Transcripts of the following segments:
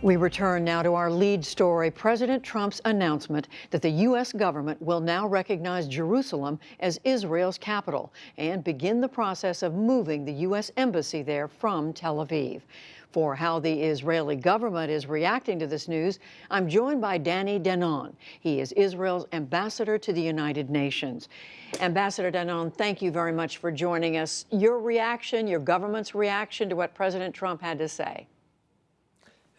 We return now to our lead story, President Trump's announcement that the U.S. government will now recognize Jerusalem as Israel's capital and begin the process of moving the U.S. embassy there from Tel Aviv. For how the Israeli government is reacting to this news, I'm joined by Danny Danon. He is Israel's ambassador to the United Nations. Ambassador Danon, thank you very much for joining us. Your reaction, your government's reaction to what President Trump had to say.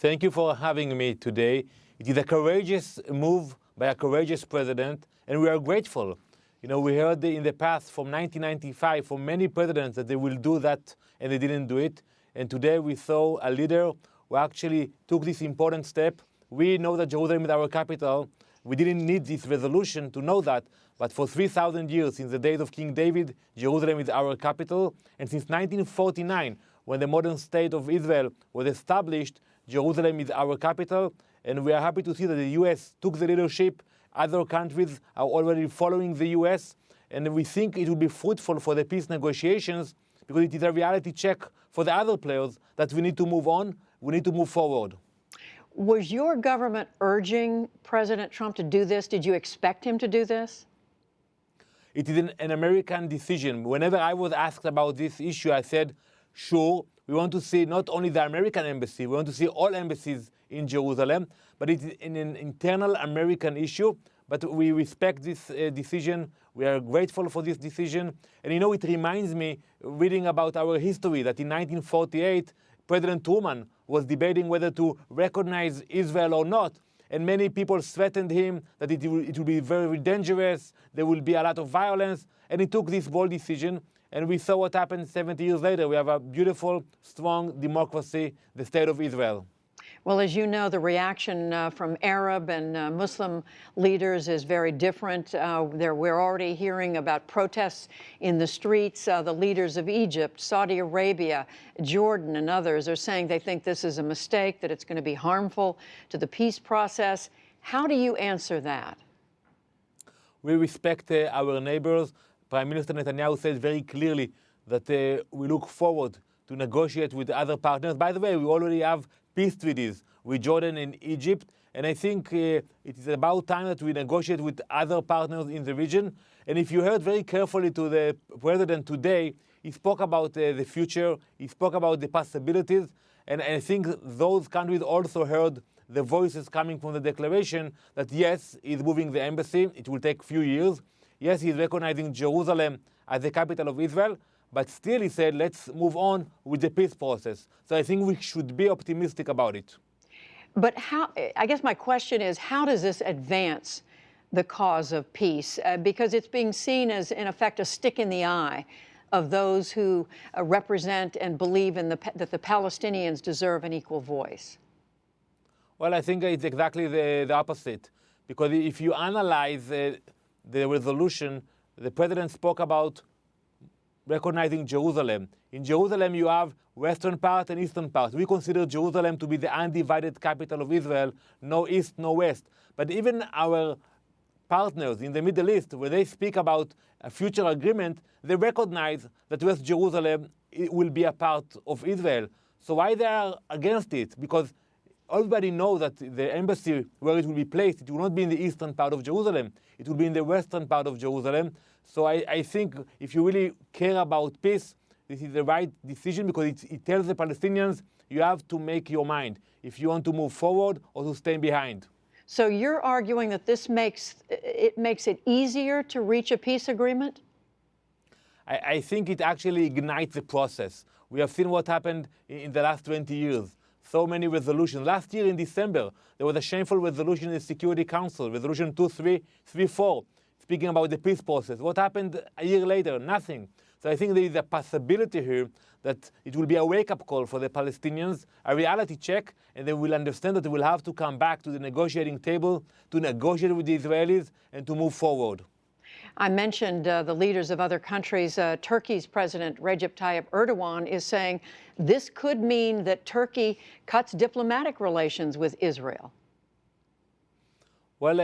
Thank you for having me today. It is a courageous move by a courageous president, and we are grateful. You know, we heard in the past from 1995 from many presidents that they will do that, and they didn't do it. And today we saw a leader who actually took this important step. We know that Jerusalem is our capital. We didn't need this resolution to know that, but for 3,000 years, since the days of King David, Jerusalem is our capital. And since 1949, when the modern state of Israel was established, Jerusalem is our capital, and we are happy to see that the U.S. took the leadership. Other countries are already following the U.S., and we think it will be fruitful for the peace negotiations because it is a reality check for the other players that we need to move on, we need to move forward. Was your government urging President Trump to do this? Did you expect him to do this? It is an American decision. Whenever I was asked about this issue, I said, sure. We want to see not only the American embassy, we want to see all embassies in Jerusalem, but it's an internal American issue. But we respect this decision. We are grateful for this decision. And you know, it reminds me, reading about our history, that in 1948, President Truman was debating whether to recognize Israel or not. And many people threatened him that it will be very dangerous, there will be a lot of violence. And he took this bold decision. And we saw what happened 70 years later. We have a beautiful, strong democracy, the State of Israel. Well, as you know, the reaction from Arab and Muslim leaders is very different. We're already hearing about protests in the streets. The leaders of Egypt, Saudi Arabia, Jordan, and others are saying they think this is a mistake, that it's going to be harmful to the peace process. How do you answer that? We respect our neighbors. Prime Minister Netanyahu said very clearly that we look forward to negotiate with other partners. By the way, we already have peace treaties with Jordan and Egypt, and I think it is about time that we negotiate with other partners in the region. And if you heard very carefully to the president today, he spoke about the future, he spoke about the possibilities, and I think those countries also heard the voices coming from the declaration that yes, he's moving the embassy, it will take a few years. Yes, he's recognizing Jerusalem as the capital of Israel, but still he said, let's move on with the peace process. So I think we should be optimistic about it. But I guess my question is, how does this advance the cause of peace? Because it's being seen as, in effect, a stick in the eye of those who represent and believe in that the Palestinians deserve an equal voice. Well, I think it's exactly the opposite. Because if you analyze the resolution, the president spoke about recognizing Jerusalem. In Jerusalem, you have western part and eastern part. We consider Jerusalem to be the undivided capital of Israel, no east, no west. But even our partners in the Middle East, when they speak about a future agreement, they recognize that West Jerusalem will be a part of Israel. So why they are against it? Because everybody knows that the embassy where it will be placed, it will not be in the eastern part of Jerusalem. It will be in the western part of Jerusalem. So I think if you really care about peace, this is the right decision because it tells the Palestinians you have to make your mind if you want to move forward or to stay behind. So you're arguing that this makes it easier to reach a peace agreement? I think it actually ignites the process. We have seen what happened in the last 20 years. So many resolutions. Last year in December, there was a shameful resolution in the Security Council, Resolution 2334, speaking about the peace process. What happened a year later? Nothing. So I think there is a possibility here that it will be a wake-up call for the Palestinians, a reality check, and they will understand that they will have to come back to the negotiating table to negotiate with the Israelis and to move forward. I mentioned the leaders of other countries. Turkey's President Recep Tayyip Erdogan is saying this could mean that Turkey cuts diplomatic relations with Israel. Well,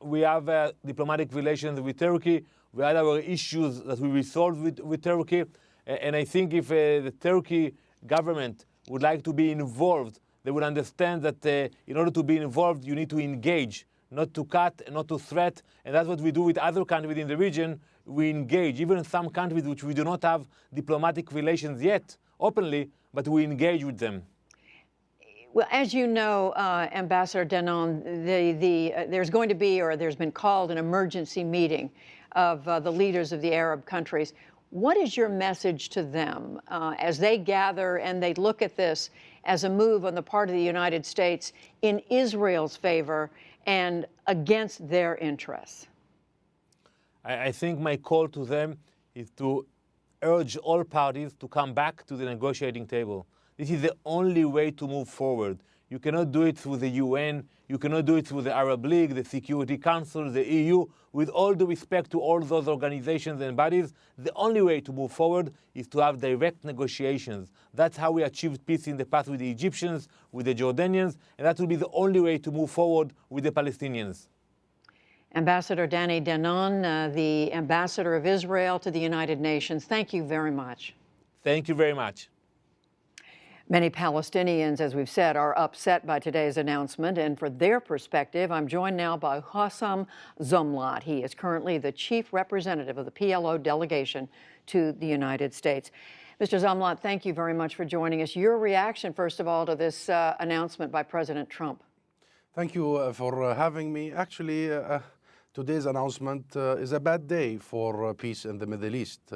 we have diplomatic relations with Turkey. We had our issues that we resolved with Turkey. And I think if the Turkey government would like to be involved they would understand that in order to be involved, you need to engage, not to cut, not to threat. And that's what we do with other countries in the region. We engage, even in some countries which we do not have diplomatic relations yet, openly, but we engage with them. Well, as you know, Ambassador Danon, there's going to be, or there's been called, an emergency meeting of the leaders of the Arab countries. What is your message to them as they gather and they look at this as a move on the part of the United States in Israel's favor and against their interests? I think my call to them is to urge all parties to come back to the negotiating table. This is the only way to move forward. You cannot do it through the UN. You cannot do it through the Arab League, the Security Council, the EU. With all due respect to all those organizations and bodies, the only way to move forward is to have direct negotiations. That's how we achieved peace in the past with the Egyptians, with the Jordanians, and that will be the only way to move forward with the Palestinians. Ambassador Danny Danon, the ambassador of Israel to the United Nations, thank you very much. Thank you very much. Many Palestinians, as we've said, are upset by today's announcement, and for their perspective, I'm joined now by Hossam Zomlot. He is currently the chief representative of the PLO delegation to the United States. Mr. Zomlot, thank you very much for joining us. Your reaction, first of all, to this announcement by President Trump. Thank you for having me. Actually, today's announcement is a bad day for peace in the Middle East.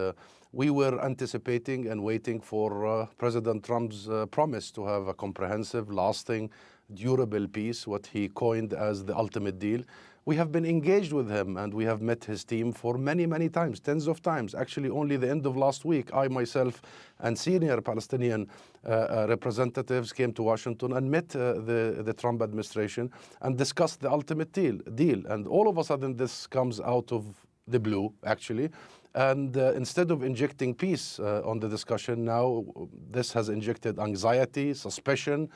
We were anticipating and waiting for President Trump's promise to have a comprehensive, lasting, durable peace, what he coined as the ultimate deal. We have been engaged with him and we have met his team for many, many times, tens of times. Actually, only the end of last week, I myself and senior Palestinian representatives came to Washington and met the Trump administration and discussed the ultimate deal. And all of a sudden, this comes out of the blue, actually. And instead of injecting peace on the discussion, now this has injected anxiety, suspicion,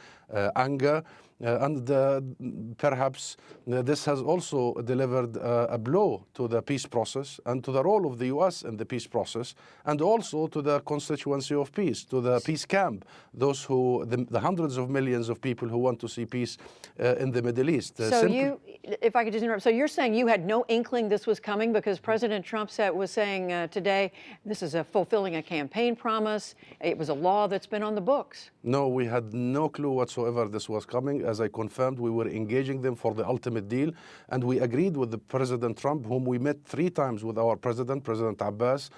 anger, and perhaps this has also delivered a blow to the peace process and to the role of the U.S. in the peace process, and also to the constituency of peace, to the peace camp, those who, the hundreds of millions of people who want to see peace in the Middle East. So you, if I could just interrupt, so you're saying you had no inkling this was coming because President Trump was saying today, this is fulfilling a campaign promise. It was a law that's been on the books. No, we had no clue whatsoever this was coming. As I confirmed, we were engaging them for the ultimate deal, and we agreed with the President Trump, whom we met 3 times with our president, President Abbas,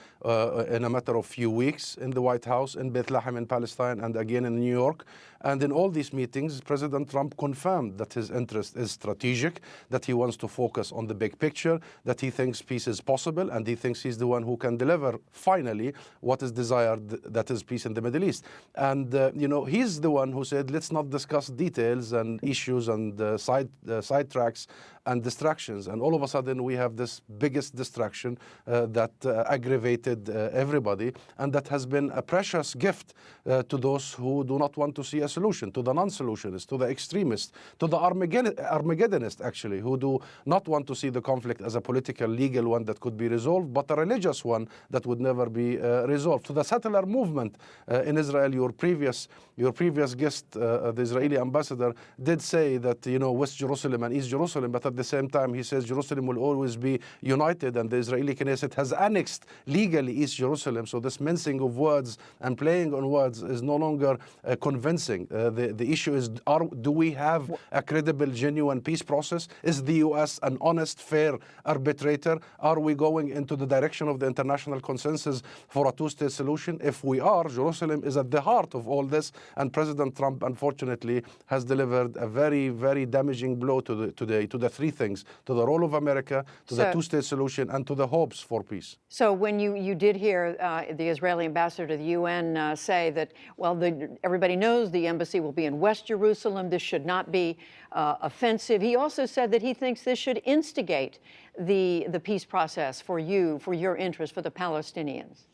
in a matter of few weeks in the White House, in Bethlehem in Palestine, and again in New York. And in all these meetings, President Trump confirmed that his interest is strategic, that he wants to focus on the big picture, that he thinks peace is possible, and he thinks he's the one who can deliver, finally, what is desired, that is peace in the Middle East. And, you know, he's the one who said, let's not discuss details and issues and side tracks and distractions. And all of a sudden, we have this biggest distraction that aggravated everybody, and that has been a precious gift to those who do not want to see a solution, to the non-solutionists, to the extremists, to the Armageddonists, actually, who do not want to see the conflict as a political, legal one that could be resolved, but a religious one that would never be resolved. To the settler movement in Israel, your previous guest, the Israeli ambassador, did say that, you know, West Jerusalem and East Jerusalem, but at the same time, he says Jerusalem will always be united, and the Israeli Knesset has annexed legally East Jerusalem. So this mincing of words and playing on words is no longer convincing. The issue is, do we have a credible, genuine peace process? Is the U.S. an honest, fair arbitrator? Are we going into the direction of the international consensus for a two-state solution? If we are, Jerusalem is at the heart of all this, and President Trump, unfortunately, has delivered a very, very damaging blow to the 3 things, to the role of America, to the two-state solution, and to the hopes for peace. So when you did hear the Israeli ambassador to the UN say that, well, everybody knows the embassy will be in West Jerusalem, this should not be offensive. He also said that he thinks this should instigate the peace process for you, for your interest, for the Palestinians.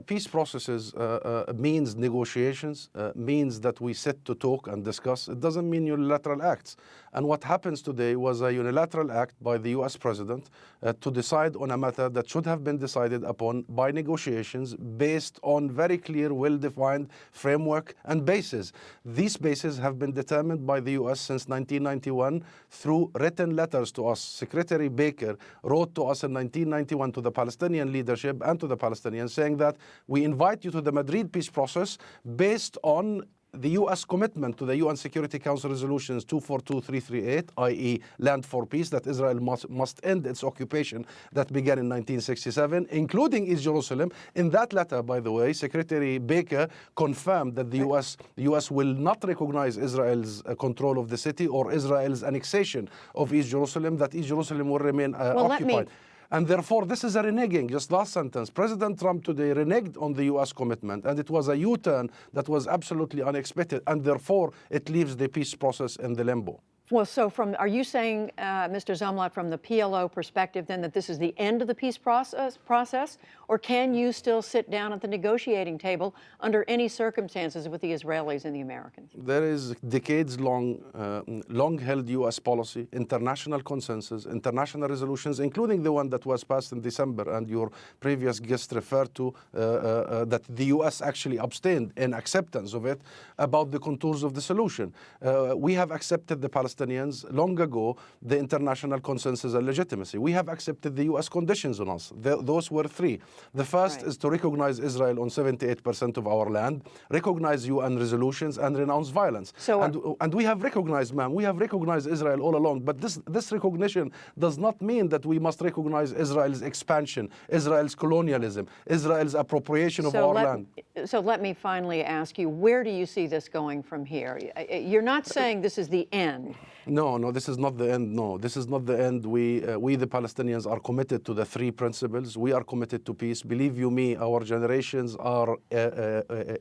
Peace processes means negotiations, means that we sit to talk and discuss. It doesn't mean unilateral acts. And what happens today was a unilateral act by the US president to decide on a matter that should have been decided upon by negotiations based on very clear, well-defined framework and bases. These bases have been determined by the US since 1991 through written letters to us. Secretary Baker wrote to us in 1991 to the Palestinian leadership and to the Palestinians saying that we invite you to the Madrid peace process based on the U.S. commitment to the UN Security Council resolutions 242338, i.e. land for peace, that Israel must end its occupation that began in 1967, including East Jerusalem. In that letter, by the way, Secretary Baker confirmed that the U.S. will not recognize Israel's control of the city or Israel's annexation of East Jerusalem, that East Jerusalem will remain occupied. And therefore, this is a reneging. Just last sentence, President Trump today reneged on the U.S. commitment, and it was a U-turn that was absolutely unexpected, and therefore it leaves the peace process in the limbo. Well, so are you saying, Mr. Zumwalt, from the PLO perspective then that this is the end of the peace process, or can you still sit down at the negotiating table under any circumstances with the Israelis and the Americans? There is decades-long, long-held U.S. policy, international consensus, international resolutions, including the one that was passed in December, and your previous guest referred to, that the U.S. actually abstained in acceptance of it, about the contours of the solution. We have accepted the Palestinians long ago the international consensus and legitimacy. We have accepted the U.S. conditions on us. Those were three. The first is to recognize Israel on 78% of our land, recognize UN resolutions, and renounce violence. And we have recognized, ma'am, we have recognized Israel all along, but this recognition does not mean that we must recognize Israel's expansion, Israel's colonialism, Israel's appropriation of our land. So let me finally ask you, where do you see this going from here? You're not saying this is the end. No, this is not the end. No, this is not the end. We the Palestinians, are committed to the three principles. We are committed to peace. Believe you me, our generations are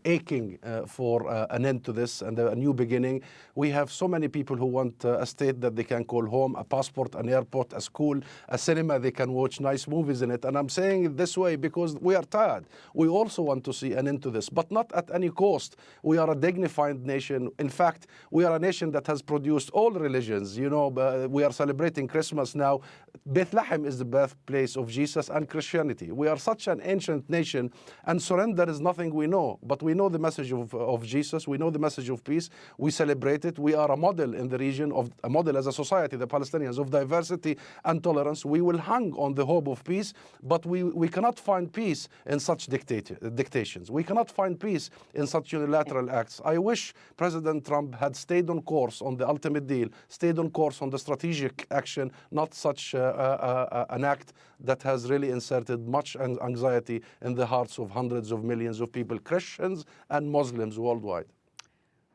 aching for an end to this and a new beginning. We have so many people who want a state that they can call home, a passport, an airport, a school, a cinema they can watch nice movies in it. And I'm saying it this way because we are tired. We also want to see an end to this, but not at any cost. We are a dignified nation. In fact, we are a nation that has produced all religions. We are celebrating Christmas now. Bethlehem is the birthplace of Jesus and Christianity. We are such an ancient nation, and surrender is nothing we know. But we know the message of Jesus. We know the message of peace. We celebrate it. We are a model in the region, a model as a society, the Palestinians, of diversity and tolerance. We will hang on the hope of peace, but we cannot find peace in such dictations. We cannot find peace in such unilateral acts. I wish President Trump had stayed on course on the ultimate deal, stayed on course on the strategic action, not such an act that has really inserted much anxiety in the hearts of hundreds of millions of people, Christians and Muslims worldwide.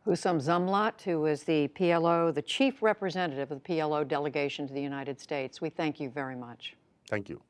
Hussam Zumwalt, who is the PLO, the chief representative of the PLO delegation to the United States. We thank you very much. Thank you.